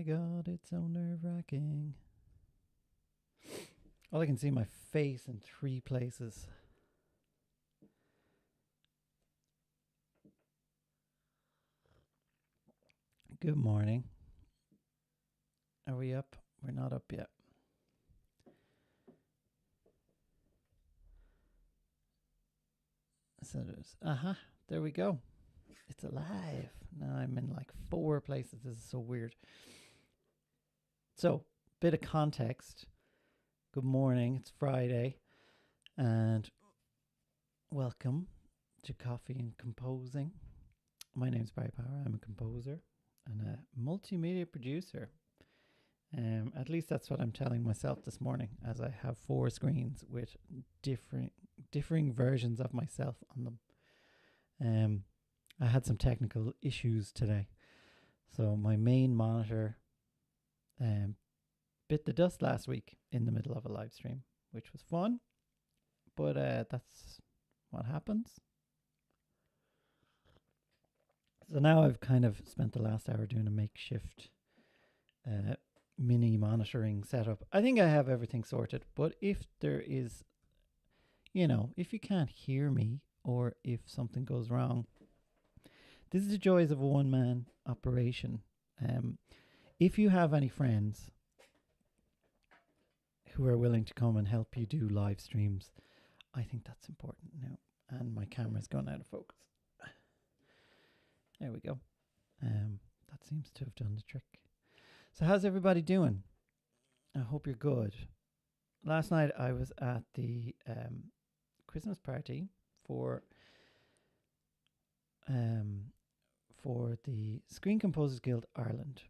God, it's so nerve-wracking. All I can see my face in 3 places. Good morning. Are we up? We're not up yet. So there's, there we go. It's alive. Now I'm in like 4 places. This is so weird. So, bit of context. Good morning. It's Friday. And welcome to Coffee and Composing. My name's Barry Power. I'm a composer and a multimedia producer. At least that's what I'm telling myself this morning, as I have 4 screens with differing versions of myself on them. I had some technical issues today, so my main monitor bit the dust last week in the middle of a live stream, which was fun, but that's what happens. So now I've kind of spent the last hour doing a makeshift mini monitoring setup. I think I have everything sorted, but if there is, if you can't hear me or if something goes wrong, this is the joys of a one-man operation. If you have any friends who are willing to come and help you do live streams, I think that's important now. And my camera's gone out of focus. There we go. That seems to have done the trick. So how's everybody doing? I hope you're good. Last night I was at the Christmas party for the Screen Composers Guild Ireland.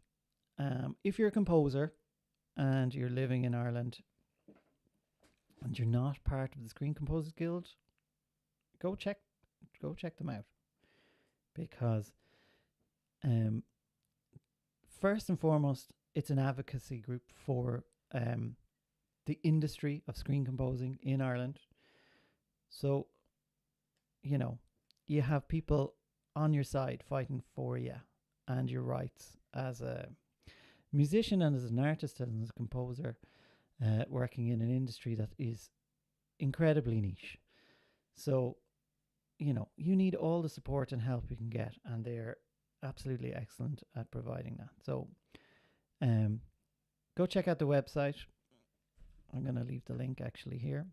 If you're a composer and you're living in Ireland and you're not part of the Screen Composers Guild, go check them out, because first and foremost, it's an advocacy group for the industry of screen composing in Ireland. So, you have people on your side fighting for you and your rights as a musician and as an artist and as a composer, working in an industry that is incredibly niche. So, you need all the support and help you can get, and they're absolutely excellent at providing that. So go check out the website. I'm going to leave the link actually here.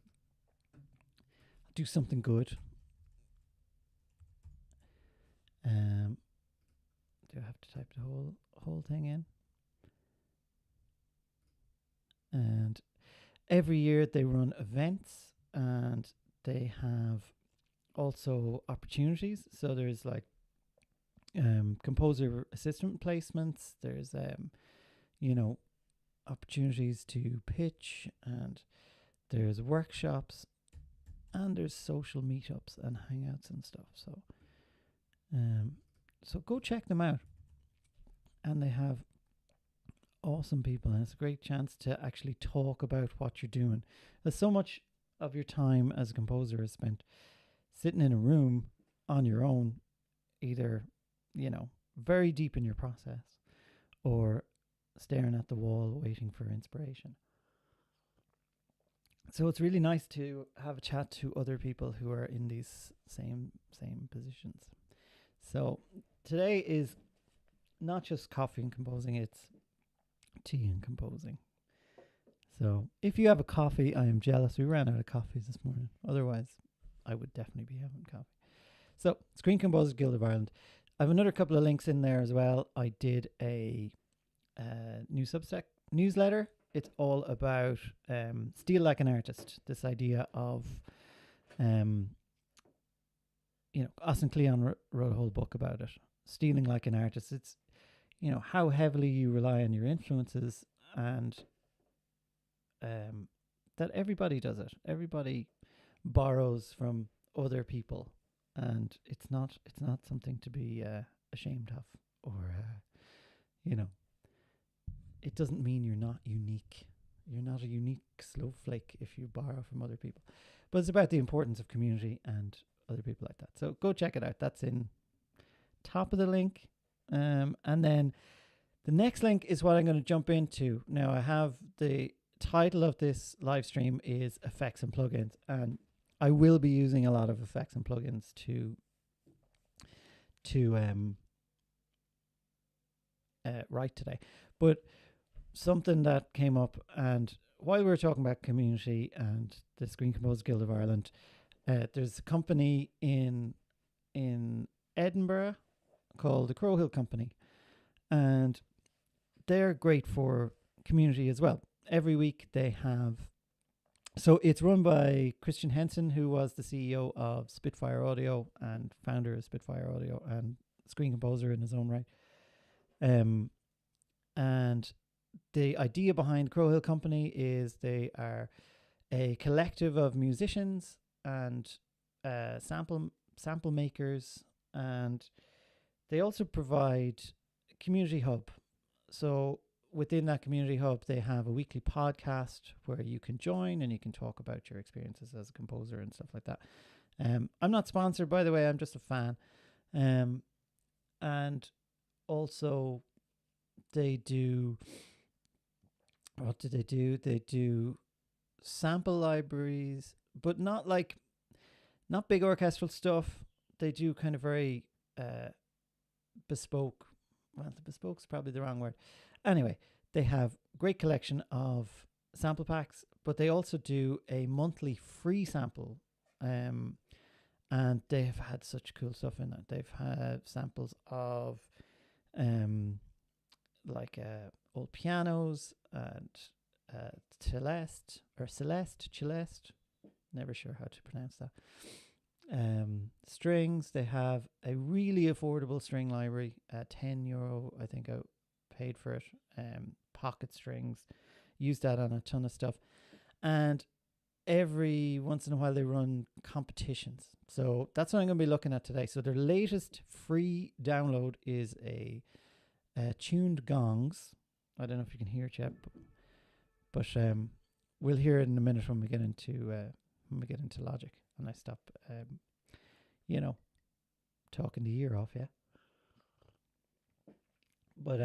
Do something good. Do I have to type the whole thing in? And every year they run events, and they have also opportunities. So there's like composer assistant placements. There's opportunities to pitch, and there's workshops, and there's social meetups and hangouts and stuff. So so go check them out. And they have awesome people, and it's a great chance to actually talk about what you're doing. There's so much of your time as a composer is spent sitting in a room on your own, either very deep in your process, or staring at the wall waiting for inspiration. So it's really nice to have a chat to other people who are in these same positions. So today is not just coffee and composing, it's tea and composing. So if you have a coffee, I am jealous. We ran out of coffees this morning. Otherwise, I would definitely be having coffee. So Screen Composers Guild of Ireland. I have another couple of links in there as well. I did a new Substack newsletter. It's all about Steal Like an Artist. This idea of, Austin Kleon wrote a whole book about it. Stealing like an artist. It's, how heavily you rely on your influences, and that everybody does it. Everybody borrows from other people, and it's not something to be ashamed of, or it doesn't mean you're not unique. You're not a unique snowflake if you borrow from other people. But it's about the importance of community and other people like that. So go check it out. That's in top of the link. And then The next link is what I'm going to jump into. Now, I have the title of this live stream is effects and plugins, and I will be using a lot of effects and plugins to write today. But something that came up, and while we were talking about community and the Screen Composers Guild of Ireland, there's a company in Edinburgh called the Crowhill Company, and they're great for community as well. Every week they have, so it's run by Christian Henson, who was the CEO of Spitfire Audio and founder of Spitfire Audio and screen composer in his own right. And the idea behind Crowhill Company is they are a collective of musicians and sample makers, and they also provide a community hub. So within that community hub, they have a weekly podcast where you can join and you can talk about your experiences as a composer and stuff like that. I'm not sponsored, by the way. I'm just a fan. And also they do, what do they do? They do sample libraries, but not big orchestral stuff. They do kind of very bespoke. Well, the bespoke's probably the wrong word. Anyway, they have great collection of sample packs, but they also do a monthly free sample. And they have had such cool stuff in that. They've had samples of old pianos and Celeste, never sure how to pronounce that. Strings. They have a really affordable string library, €10 I think I paid for it. Pocket strings, use that on a ton of stuff, and every once in a while they run competitions. So that's what I'm going to be looking at today. So their latest free download is a tuned gongs. I don't know if you can hear it yet, but we'll hear it in a minute when we get into Logic and I stop talking the ear off, yeah. But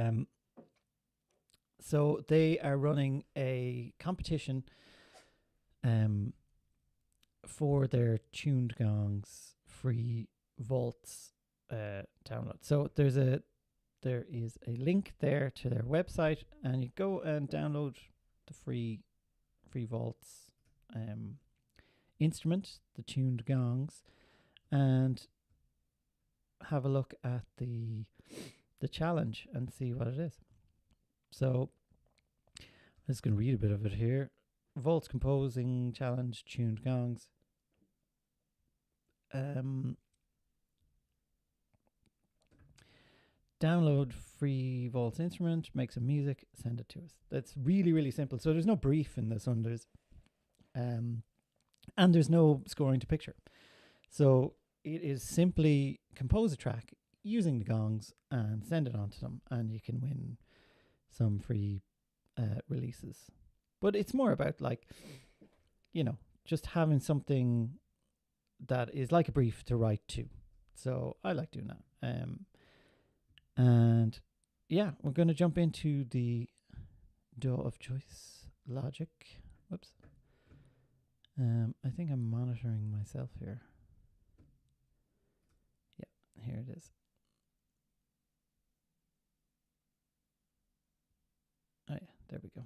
so they are running a competition for their tuned gongs free vaults download. So there is a link there to their website, and you go and download the free vaults instrument, the tuned gongs, and have a look at the challenge and see what it is. So I'm just going to read a bit of it here. Vaults Composing Challenge, tuned gongs. Download free vaults instrument, make some music, send it to us. That's really, really simple. So there's no brief in this one. And there's no scoring to picture. So it is simply compose a track using the gongs and send it on to them, and you can win some free releases. But it's more about just having something that is like a brief to write to. So I like doing that. And yeah, we're going to jump into the DAW of choice, Logic. Whoops. I think I'm monitoring myself here. Yeah, here it is. Oh yeah, there we go.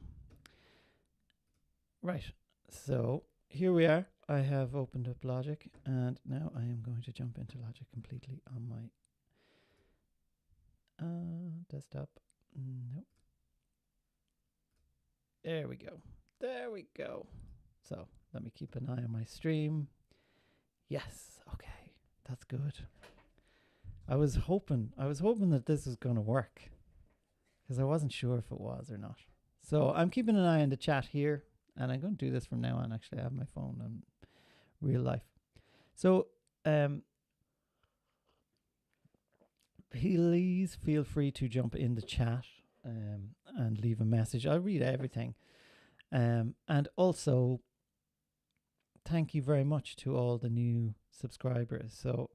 Right, so here we are. I have opened up Logic, and now I am going to jump into Logic completely on my desktop. Nope. There we go. So let me keep an eye on my stream. Yes, okay, that's good. I was hoping that this was going to work, because I wasn't sure if it was or not. So I'm keeping an eye on the chat here, and I'm going to do this from now on. Actually, I have my phone in real life. So please feel free to jump in the chat and leave a message. I'll read everything. And also, thank you very much to all the new subscribers. So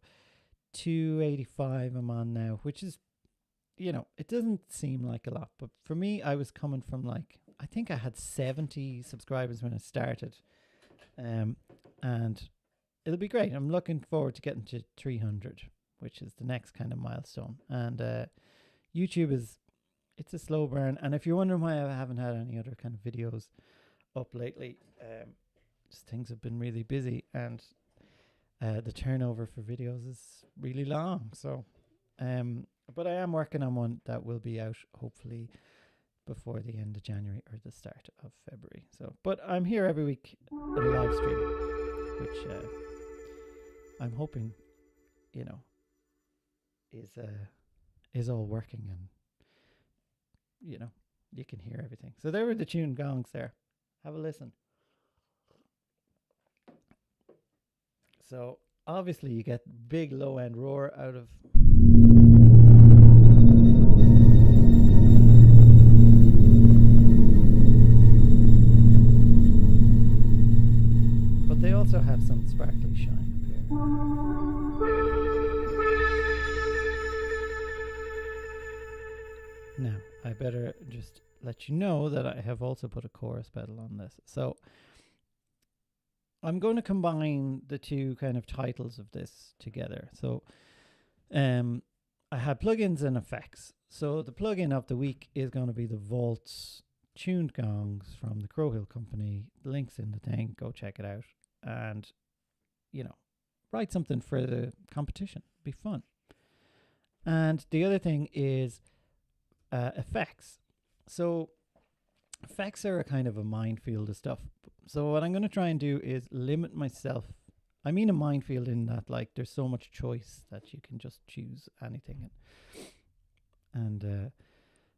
285 I'm on now, which is it doesn't seem like a lot, but for me, I was coming from like, I think I had 70 subscribers when I started. And it'll be great. I'm looking forward to getting to 300, which is the next kind of milestone. And YouTube it's a slow burn. And if you're wondering why I haven't had any other kind of videos up lately, just things have been really busy, and the turnover for videos is really long. So, but I am working on one that will be out hopefully before the end of January or the start of February. So, but I'm here every week at a live stream, which I'm hoping, is all working, and you can hear everything. So there were the tuned gongs there. Have a listen. So obviously you get big low end roar out of but they also have some sparkly shine up here. Now, I better just let you know that I have also put a chorus pedal on this. So I'm going to combine the two kind of titles of this together. So I had plugins and effects. So the plugin of the week is going to be the Vaults tuned gongs from the Crowhill Company. The link's in the thing. Go check it out. And, write something for the competition. Be fun. And the other thing is effects. So effects are a kind of a minefield of stuff. So what I'm going to try and do is limit myself. I mean a minefield in that, like, there's so much choice that you can just choose anything. And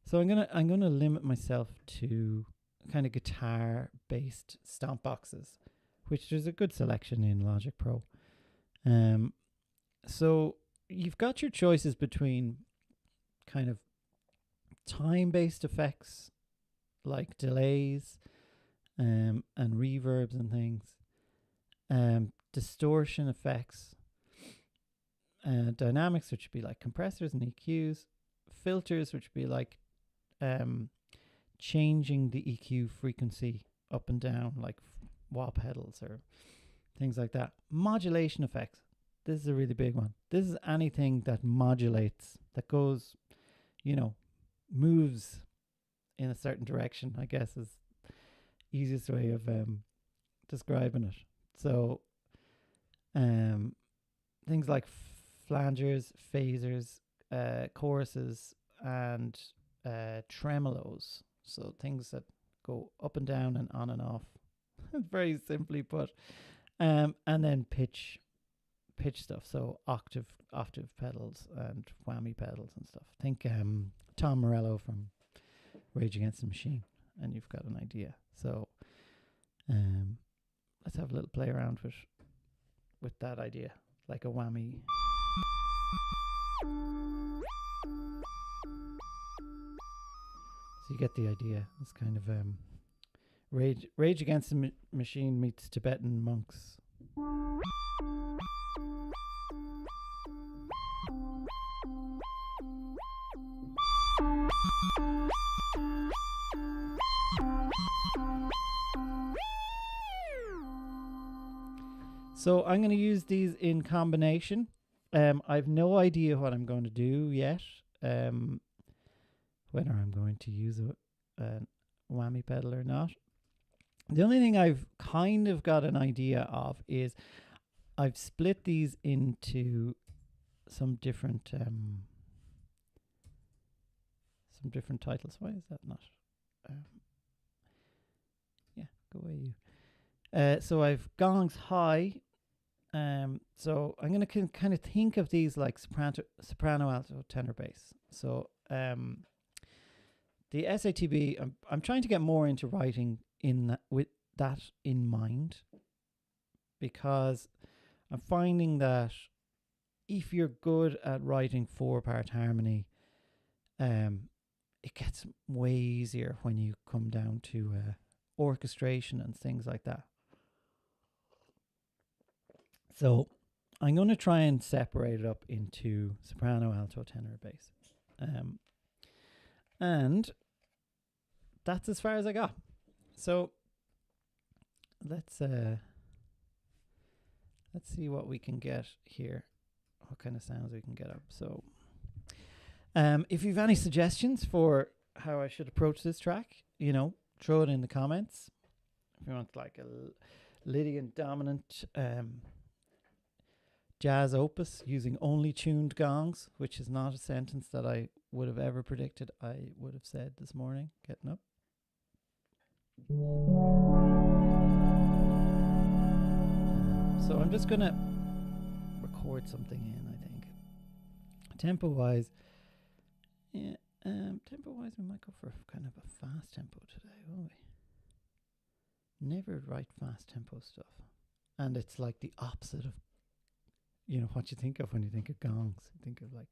so I'm gonna limit myself to kind of guitar based stomp boxes, which there's a good selection in Logic Pro. So you've got your choices between kind of time based effects like delays and reverbs and things, distortion effects, dynamics, which would be like compressors and EQs, filters, which would be like changing the EQ frequency up and down, like wah pedals or things like that. Modulation effects. This is a really big one. This is anything that modulates, that goes, moves in a certain direction, I guess is easiest way of describing it. So things like flangers, phasers, choruses, and tremolos. So things that go up and down and on and off. Very simply put. And then pitch stuff. So octave pedals and whammy pedals and stuff. Think Tom Morello from Rage Against the Machine, and you've got an idea. So let's have a little play around with that idea, like a whammy. So you get the idea. It's kind of Rage Against the Machine meets Tibetan monks. So I'm going to use these in combination. I've no idea what I'm going to do yet. Whether I'm going to use a whammy pedal or not. The only thing I've kind of got an idea of is I've split these into some different titles. Why is that not? Yeah, go away you. So I've gongs high. So I'm going to kind of think of these like soprano, alto, tenor, bass. So the SATB, I'm trying to get more into writing with that in mind, because I'm finding that if you're good at writing 4-part harmony, it gets way easier when you come down to orchestration and things like that. So I'm going to try and separate it up into soprano, alto, tenor, bass. And that's as far as I got. So let's see what we can get here. What kind of sounds we can get up. So if you've any suggestions for how I should approach this track, throw it in the comments. If you want like a Lydian dominant jazz opus using only tuned gongs, which is not a sentence that I would have ever predicted I would have said this morning getting up. So I'm just going to record something in, I think. Tempo-wise, we might go for kind of a fast tempo today, won't we? Never write fast tempo stuff. And it's like the opposite of, what you think of when you think of gongs. You think of like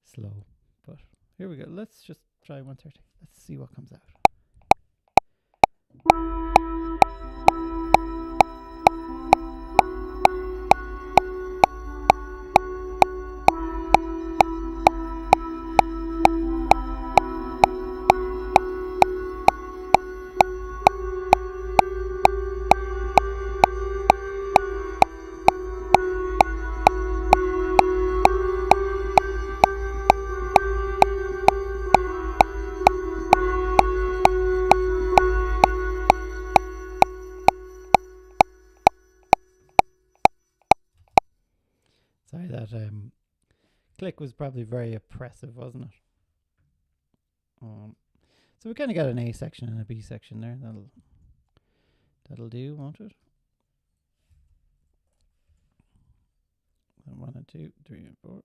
slow. But here we go. Let's just try 130. Let's see what comes out. Sorry, that click was probably very oppressive, wasn't it? So we kind of got an A section and a B section there. That'll do, won't it? 1 and 2, 3 and 4.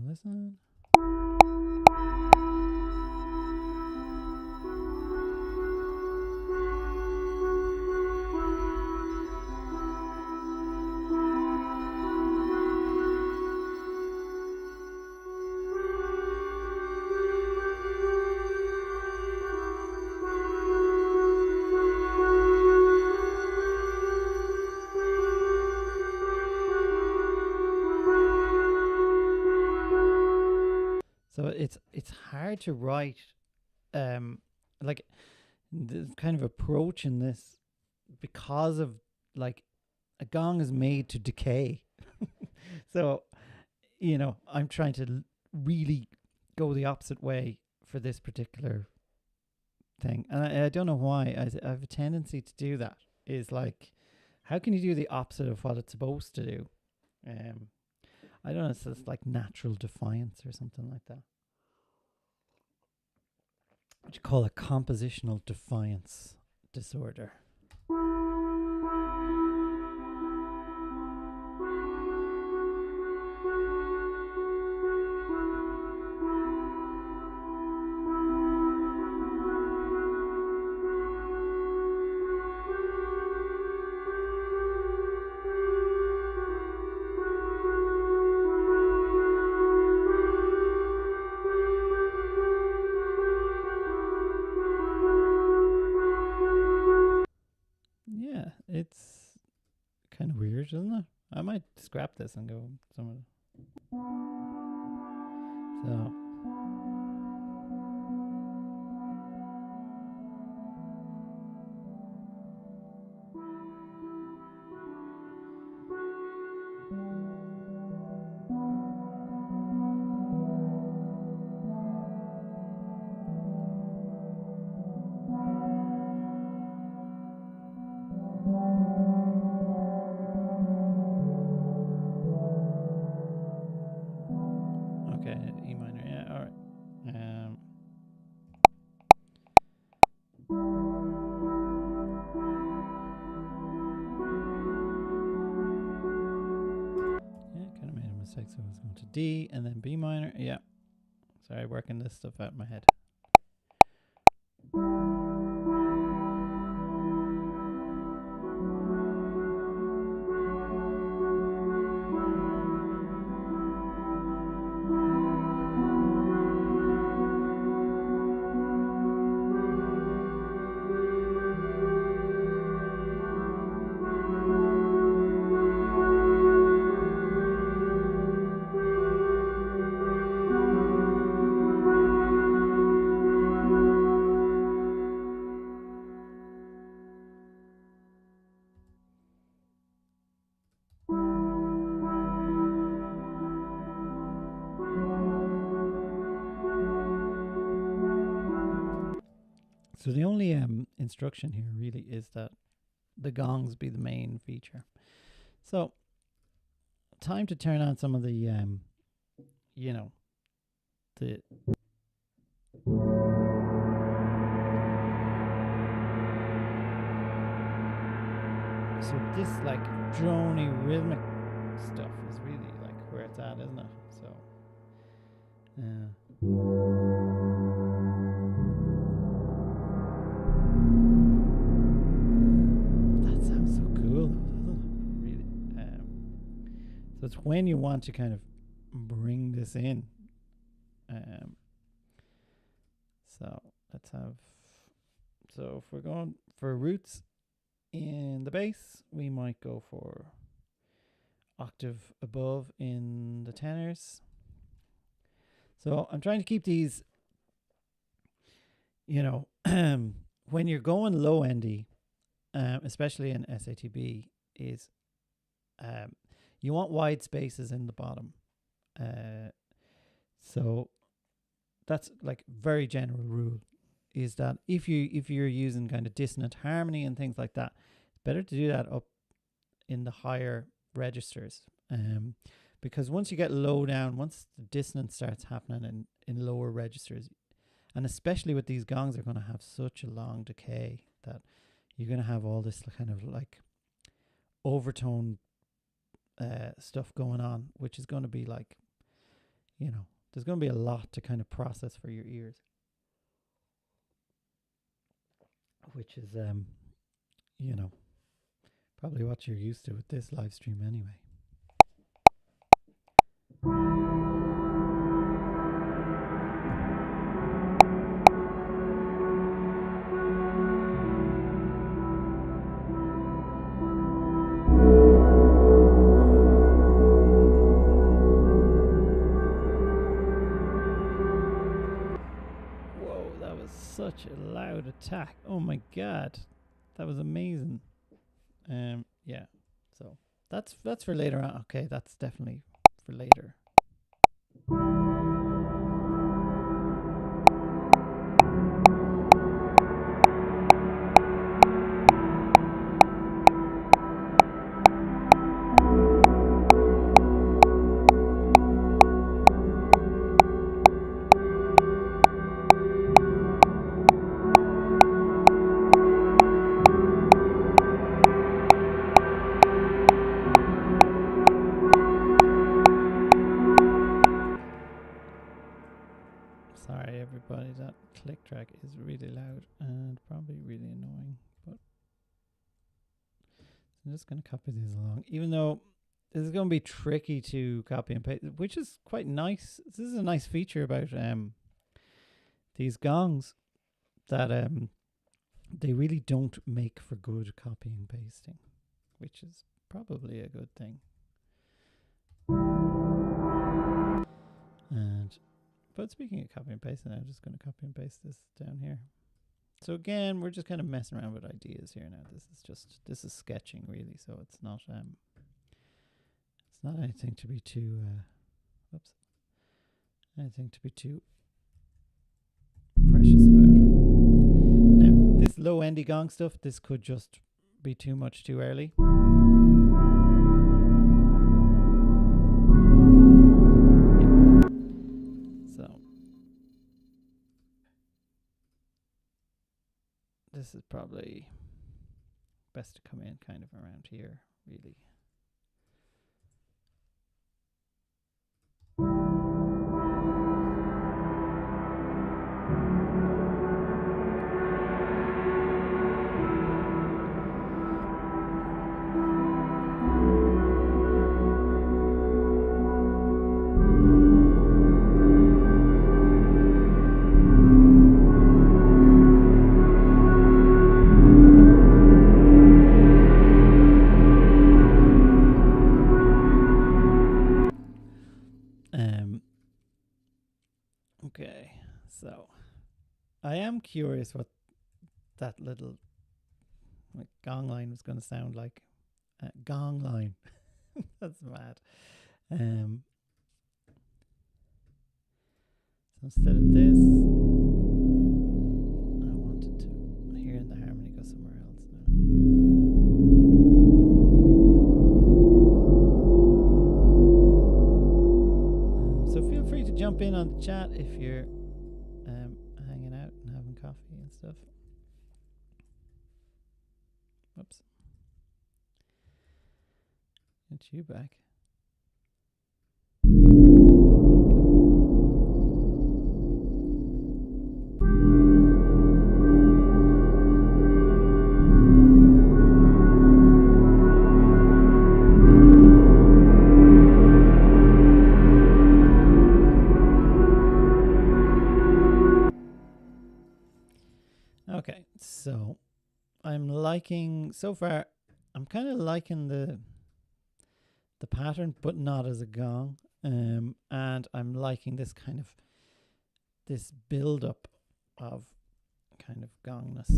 Listen. So it's hard to write like the kind of approach in this because of like a gong is made to decay. So, I'm trying to really go the opposite way for this particular thing. And I don't know why. I have a tendency to do that. Is like, how can you do the opposite of what it's supposed to do? I don't know, it's just like natural defiance or something like that. What you call a compositional defiance disorder. It's kind of weird, isn't it? I might scrap this and go somewhere. So. E minor, yeah, all right. Kind of made a mistake, so I was going to D and then B minor. Yeah, sorry, working this stuff out in my head. So the only instruction here really is that the gongs be the main feature. So time to turn on some of the the so this like drony rhythmic stuff is really like where it's at, isn't it? So that sounds so cool, doesn't it? Really. So it's when you want to kind of bring this in. So let's have. So if we're going for roots in the bass, we might go for octave above in the tenors. So I'm trying to keep these, when you're going low endy, especially in SATB, is you want wide spaces in the bottom. So that's like very general rule, is that if you're using kind of dissonant harmony and things like that, it's better to do that up in the higher registers. Because once you get low down, once the dissonance starts happening in lower registers, and especially with these gongs, are going to have such a long decay that you're going to have all this kind of like overtone stuff going on, which is going to be like, there's going to be a lot to kind of process for your ears, which is, probably what you're used to with this live stream anyway. Such a loud attack. Oh my god. That was amazing. Yeah. So that's for later on. Okay, that's definitely for later. Sorry everybody, that click track is really loud and probably really annoying, but I'm just going to copy these along, even though this is going to be tricky to copy and paste, which is quite nice. This is a nice feature about these gongs, that they really don't make for good copying and pasting, which is probably a good thing. But speaking of copy and pasting, I'm just going to copy and paste this down here. So again, we're just kind of messing around with ideas here now. This is sketching really, so it's not anything to be too anything to be too precious about. Now, this low endy gong stuff, this could just be too much too early. This is probably best to come in kind of around here, really. Okay, so I am curious what that little gong line was going to sound like. Gong line. That's mad. So instead of this, I wanted to jump in on the chat if you're hanging out and having coffee and stuff. Whoops. Get you back. Okay, so I'm liking, so far, I'm kind of liking the pattern, but not as a gong. And I'm liking this kind of, this build up of kind of gongness.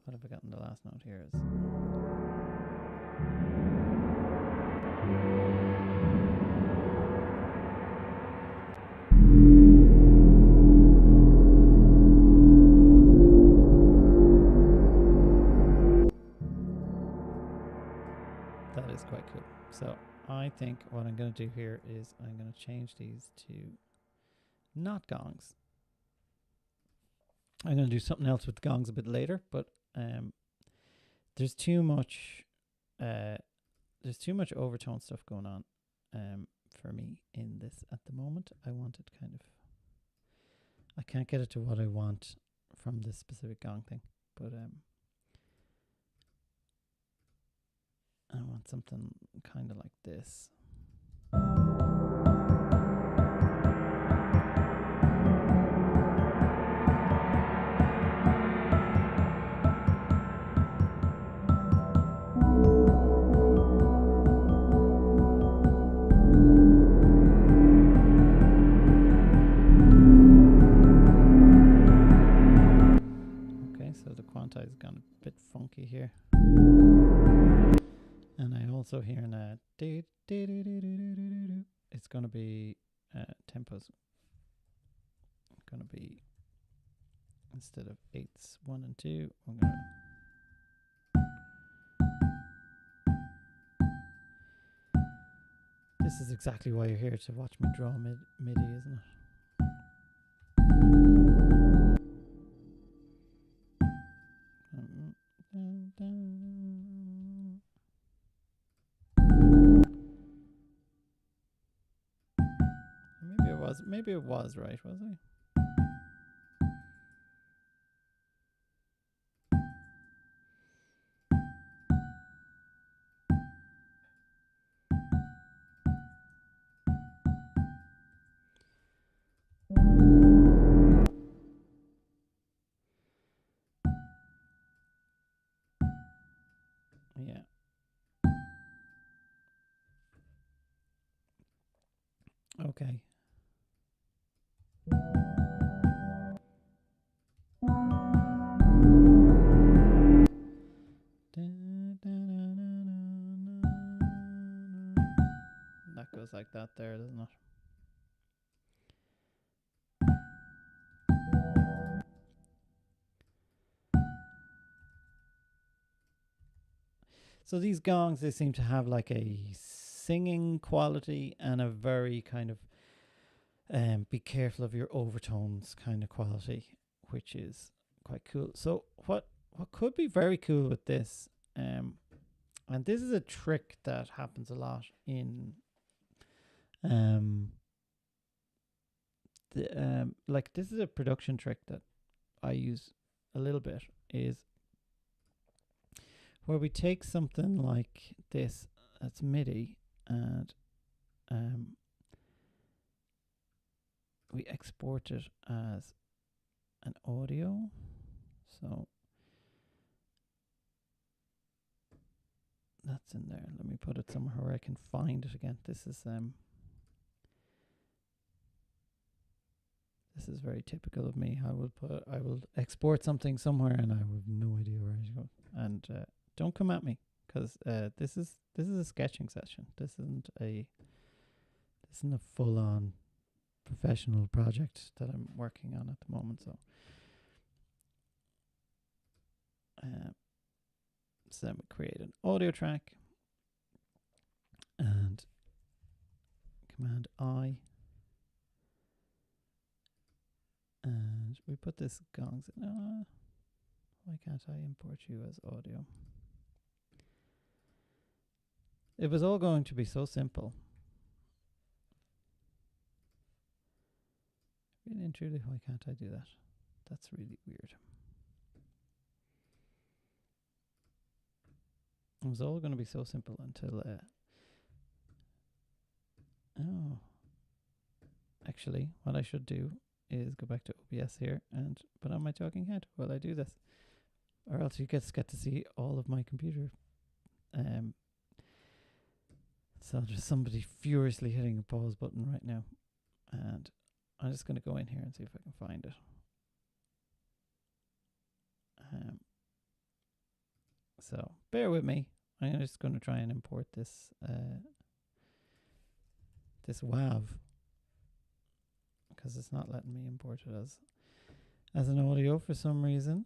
What have I gotten the last note here is? That is quite cool. So I think what I'm going to do here is I'm going to change these to not gongs. I'm going to do something else with gongs a bit later, but there's too much overtone stuff going on for me in this at the moment. I want it kind of, I can't get it to what I want from this specific gong thing, but I want something kind of like this. Okay, so the quantize has gone a bit funky here. And I also hear a it's going to be tempos. It's going to be, instead of 8s 1 and 2, I'm going to. This is exactly why you're here, to watch me draw MIDI, isn't it? Maybe it was right, was I? Yeah. Okay. That goes like that there, doesn't it? So these gongs, they seem to have like a singing quality and a very kind of be careful of your overtones kind of quality, which is quite cool. So what could be very cool with this, and this is a trick that happens a lot in like, this is a production trick that I use a little bit, is where we take something like this that's MIDI and we export it as an audio. So that's in there. Let me put it somewhere where I can find it again. This is very typical of me. I will export something somewhere and I have no idea where to go. And don't come at me, because this is a sketching session. This isn't a full on professional project that I'm working on at the moment. So then we create an audio track and Command I, and we put this gongs in. Why can't I import you as audio? It was all going to be so simple. Really and truly, why can't I do that? That's really weird. It was all going to be so simple until actually what I should do is go back to OBS here and put on my talking head while I do this, or else you get to see all of my computer. So there's somebody furiously hitting a pause button right now, and I'm just going to go in here and see if I can find it. So bear with me. I'm just going to try and import this this WAV, because it's not letting me import it as an audio for some reason,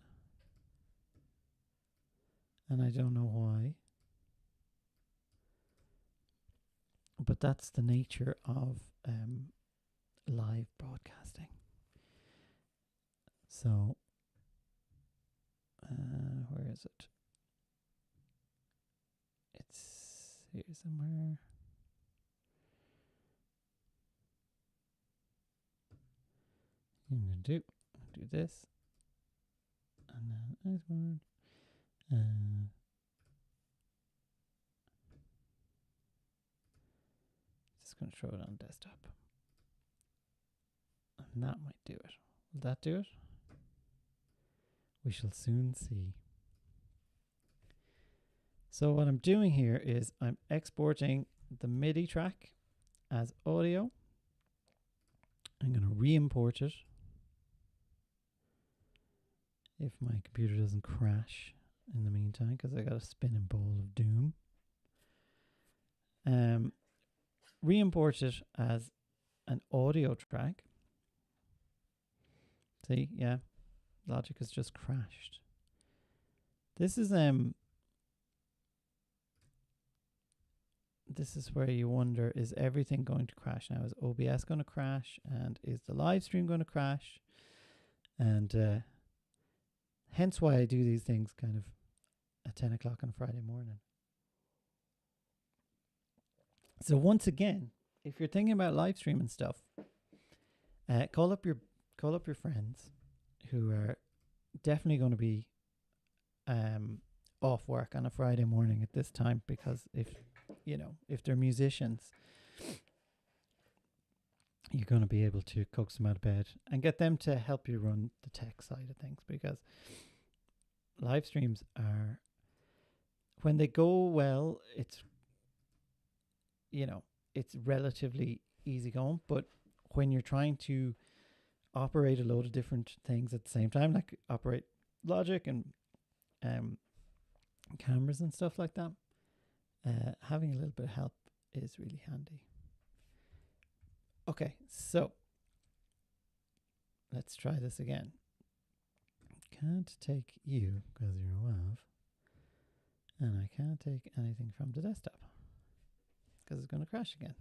and I don't know why. But that's the nature of live broadcasting. So where is it? It's here somewhere. I'm going to do this, and then this one. Just going to throw it on desktop, and that might do it. Will that do it? We shall soon see. So what I'm doing here is I'm exporting the MIDI track as audio. I'm going to re-import it if my computer doesn't crash in the meantime, because I got a spinning ball of doom. Re-import it as an audio track. See, yeah, Logic has just crashed. This is where you wonder, is everything going to crash now? Is OBS going to crash? And is the live stream going to crash? And hence why I do these things kind of at 10 o'clock on a Friday morning. So once again, if you're thinking about live streaming stuff, call up your friends who are definitely going to be off work on a Friday morning at this time, because if they're musicians, you're going to be able to coax them out of bed and get them to help you run the tech side of things, because live streams are, when they go well, it's relatively easy going, but when you're trying to operate a load of different things at the same time, like operate Logic and cameras and stuff like that, having a little bit of help is really handy. Okay, so let's try this again. Can't take you because you're a WAV, and I can't take anything from the desktop because it's going to crash again.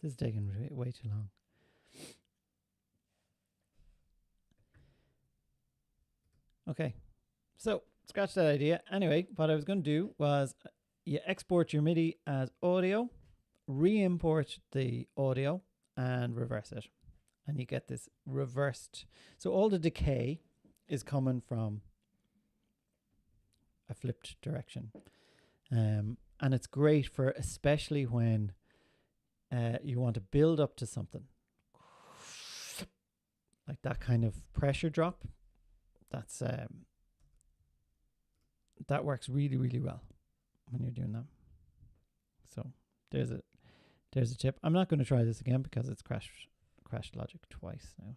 This is taking way too long. Okay, so scratch that idea. Anyway, what I was going to do was you export your MIDI as audio, re-import the audio, and reverse it. And you get this reversed. So all the decay is coming from a flipped direction. And it's great for, especially when you want to build up to something. Like that kind of pressure drop. That's that works really, really well when you're doing that. So there's a tip. I'm not going to try this again because it's crashed Logic twice now.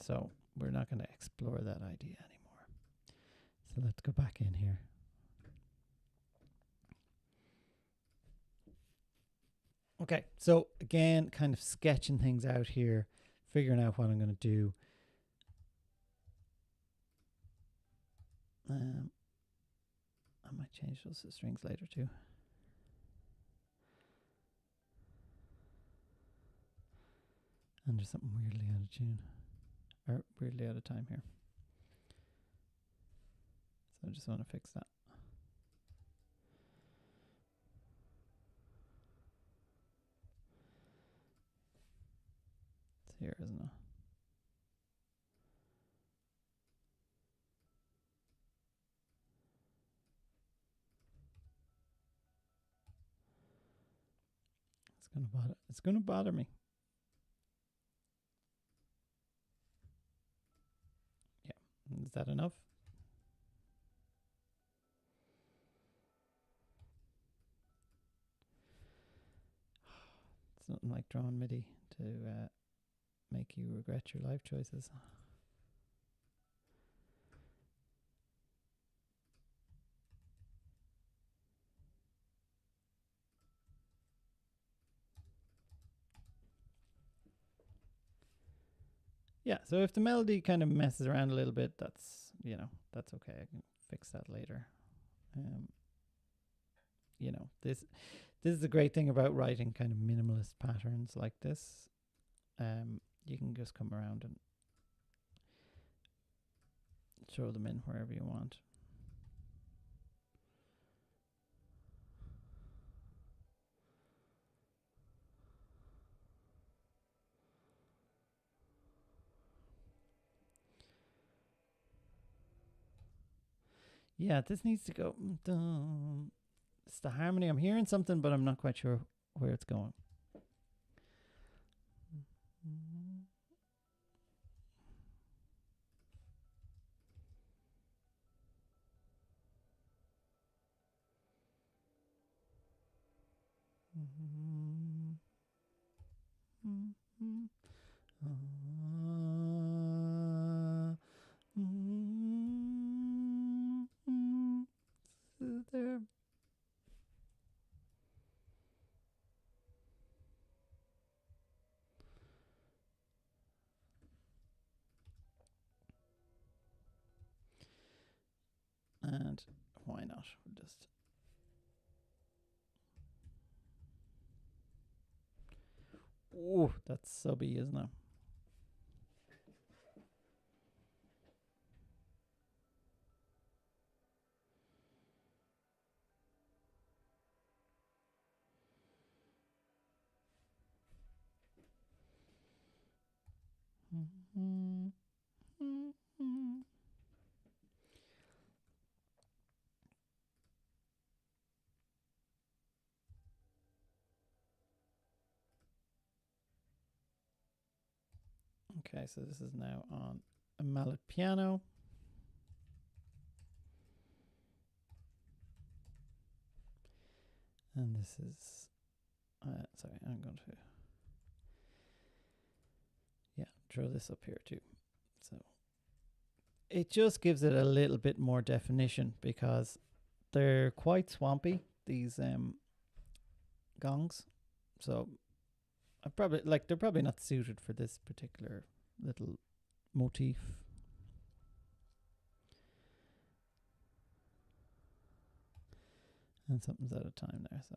So we're not going to explore that idea anymore. So let's go back in here. Okay, so again, kind of sketching things out here, figuring out what I'm going to do. I might change those to strings later too. And there's something weirdly out of tune, or weirdly out of time here. So I just want to fix that. It's here, isn't it? It's gonna bother me. Yeah, is that enough? It's nothing like drawing MIDI to make you regret your life choices. Yeah, so if the melody kind of messes around a little bit, that's, that's okay. I can fix that later. This is the great thing about writing kind of minimalist patterns like this. You can just come around and throw them in wherever you want. Yeah, this needs to go. It's the harmony. I'm hearing something, but I'm not quite sure where it's going. There. And why not? We'll just. Oh, that's subby, isn't it? Okay, so this is now on a mallet piano. And this is, sorry, I'm going to, throw this up here too. So it just gives it a little bit more definition because they're quite swampy, these gongs. So I probably, they're probably not suited for this particular little motif. And something's out of time there, so.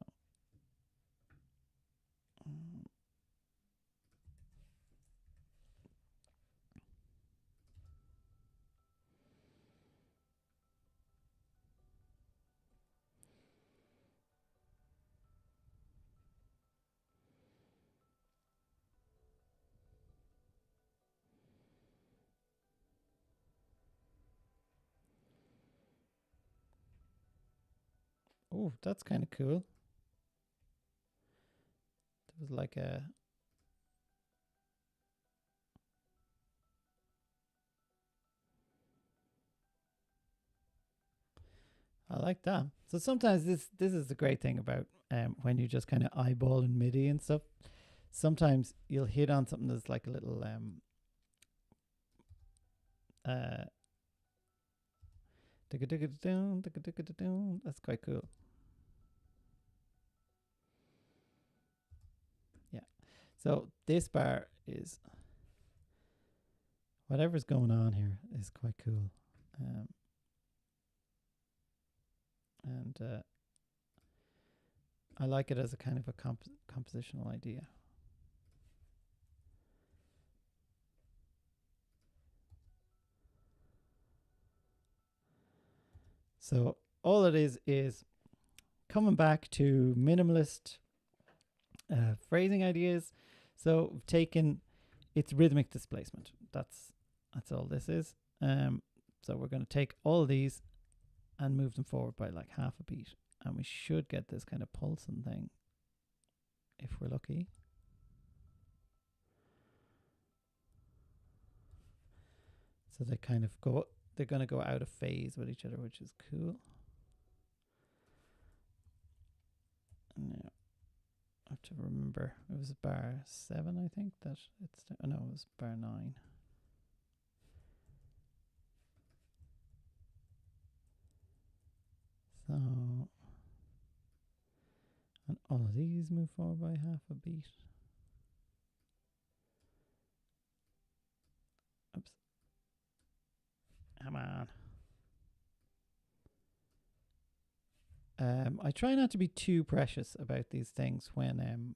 Oh, that's kind of cool. It was like a. I like that. So sometimes this is the great thing about when you just kind of eyeballing MIDI and stuff. Sometimes you'll hit on something that's like a little that's quite cool. So this bar is whatever's going on here is quite cool. And I like it as a kind of a compositional idea. So all it is coming back to minimalist phrasing ideas. So we've taken its rhythmic displacement. That's all this is. So we're going to take all of these and move them forward by like half a beat. And we should get this kind of pulsing thing if we're lucky. So they kind of go, they're going to go out of phase with each other, which is cool. Now, I have to remember, it was bar 7, I think, that it's, oh no, it was bar 9. So, and all of these move forward by half a beat. Oops. Come on. I try not to be too precious about these things when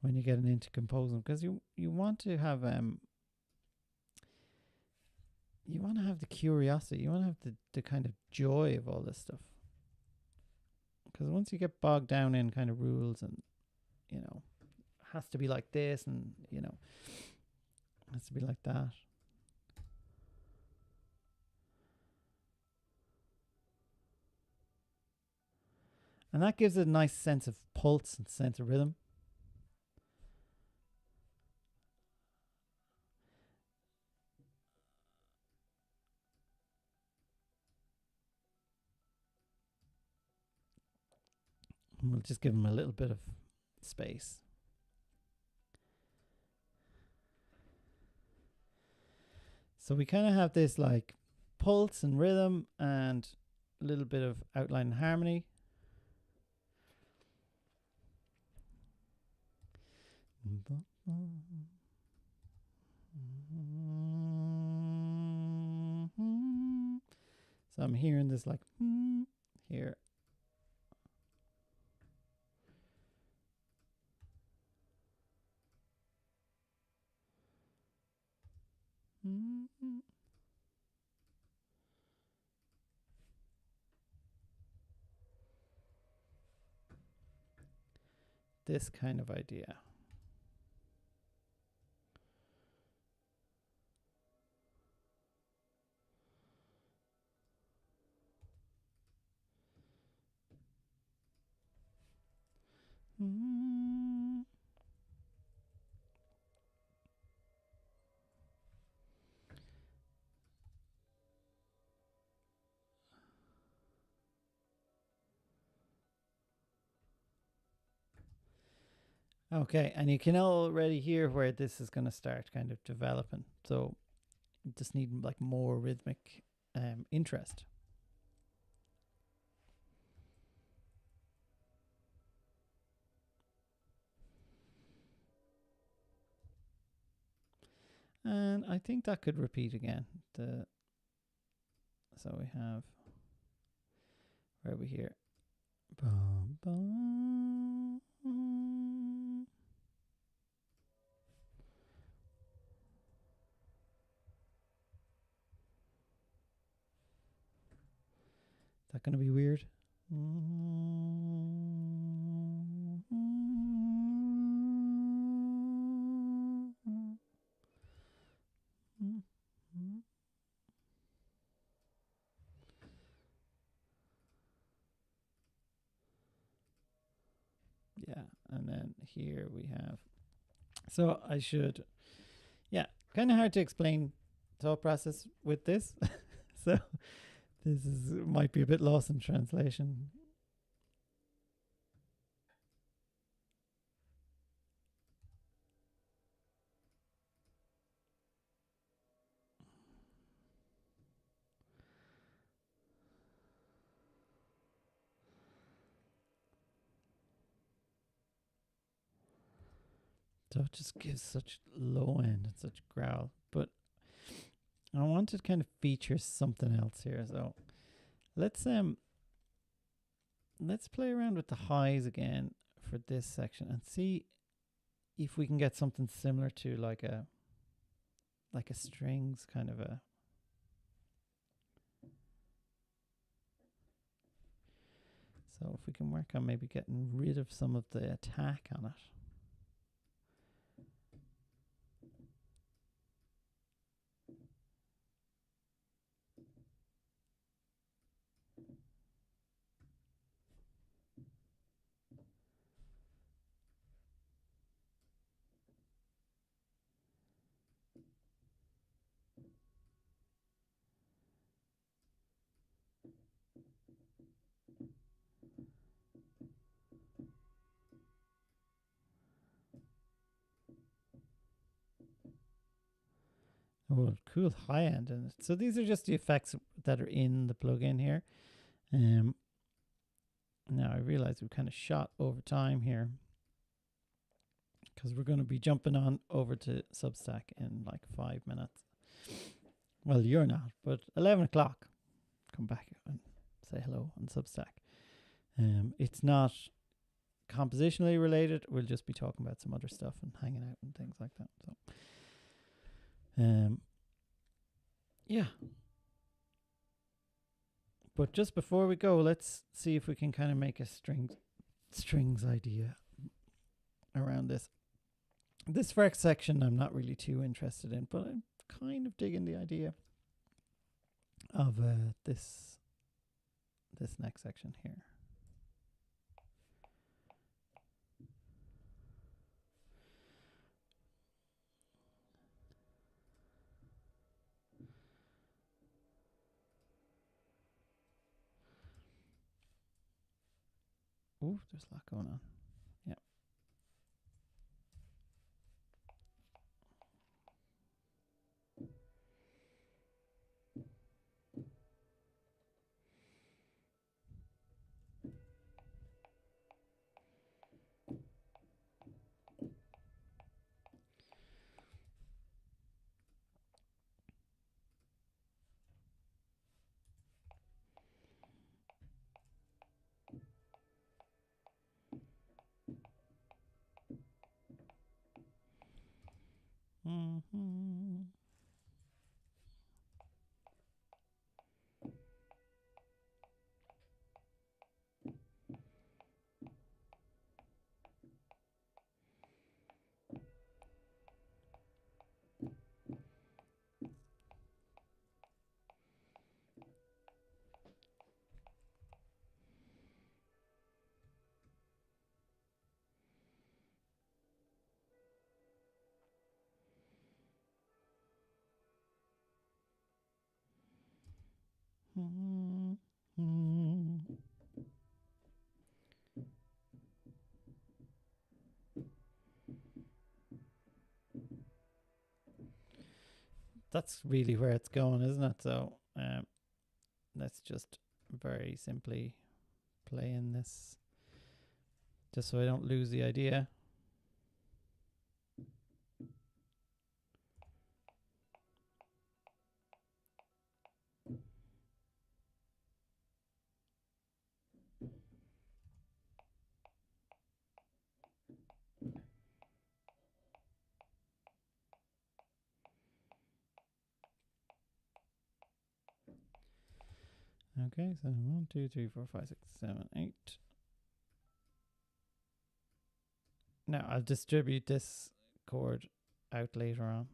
you're getting into composing, because you want to have the curiosity, you want to have the kind of joy of all this stuff. Because once you get bogged down in kind of rules and, you know, has to be like this and, you know, has to be like that. And that gives it a nice sense of pulse and sense of rhythm. And we'll just give them a little bit of space. So we kind of have this like pulse and rhythm and a little bit of outline and harmony. So I'm hearing this like here. This kind of idea. Okay, and you can already hear where this is going to start kind of developing. So you just need like more rhythmic interest. And I think that could repeat again. So we have where we hear bum, bum, is that going to be weird? Yeah, and then here we have. So I should, yeah, kind of hard to explain thought process with this. So this might be a bit lost in translation. So it just gives such low end and such growl. But I want to kind of feature something else here. So let's play around with the highs again for this section and see if we can get something similar to like a strings kind of a. So if we can work on maybe getting rid of some of the attack on it. Oh, cool high end. And so these are just the effects that are in the plugin here. Now I realize we kind of shot over time here because we're going to be jumping on over to Substack in like 5 minutes. Well, you're not, but 11 o'clock. Come back and say hello on Substack. It's not compositionally related. We'll just be talking about some other stuff and hanging out and things like that. So, yeah. But just before we go, let's see if we can kind of make a strings idea around this. This first section I'm not really too interested in, but I'm kind of digging the idea of this next section here. Ooh, there's a lot going on. Yeah. Mm-hmm. Mm-hmm. That's really where it's going, isn't it? So let's just very simply play in this just so I don't lose the idea. Okay, so 1, 2, 3, 4, 5, 6, 7, 8. Now I'll distribute this chord out later on.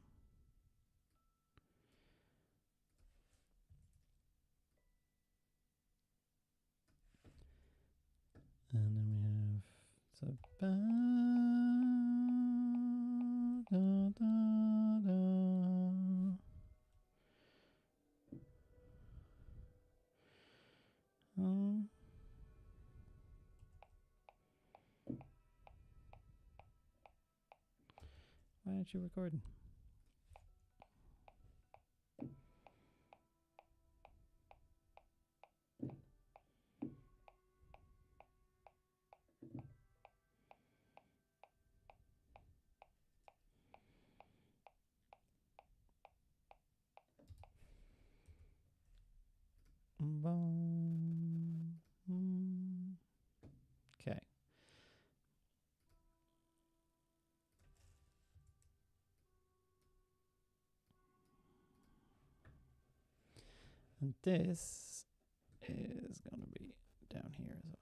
And then we have so ba, da, da, da. Why aren't you recording? Okay. And this is going to be down here as well.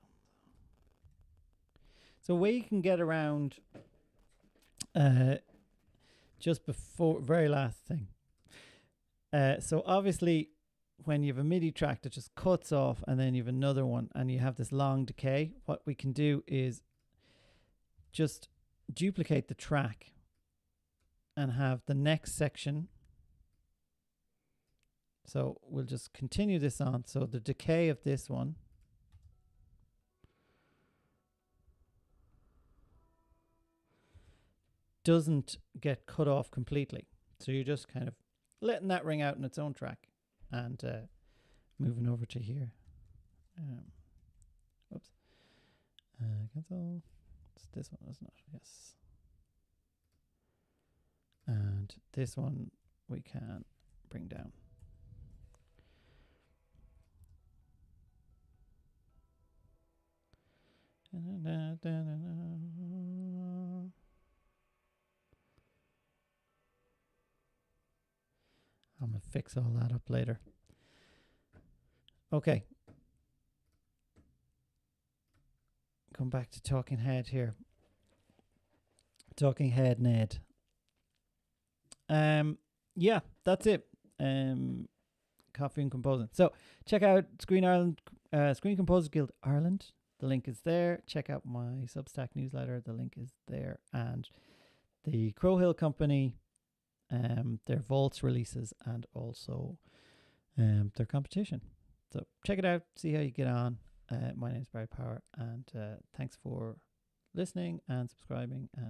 So a way you can get around just before, very last thing. So obviously when you have a MIDI track that just cuts off and then you have another one and you have this long decay, what we can do is just duplicate the track and have the next section. So we'll just continue this on. So the decay of this one doesn't get cut off completely. So you're just kind of letting that ring out in its own track and moving over to here. Oops. Cancel. It's this one, isn't it? Yes. And this one we can bring down. I'm going to fix all that up later. Okay. Come back to Talking Head here. Talking Head Ned. Yeah, that's it. Coffee and Composing. So check out Screen Composers Guild Ireland. The link is there. Check out my Substack newsletter. The link is there. And the Crowhill Company, their Vaults releases and also their competition. So check it out. See how you get on. My name is Barry Power, and thanks for listening and subscribing and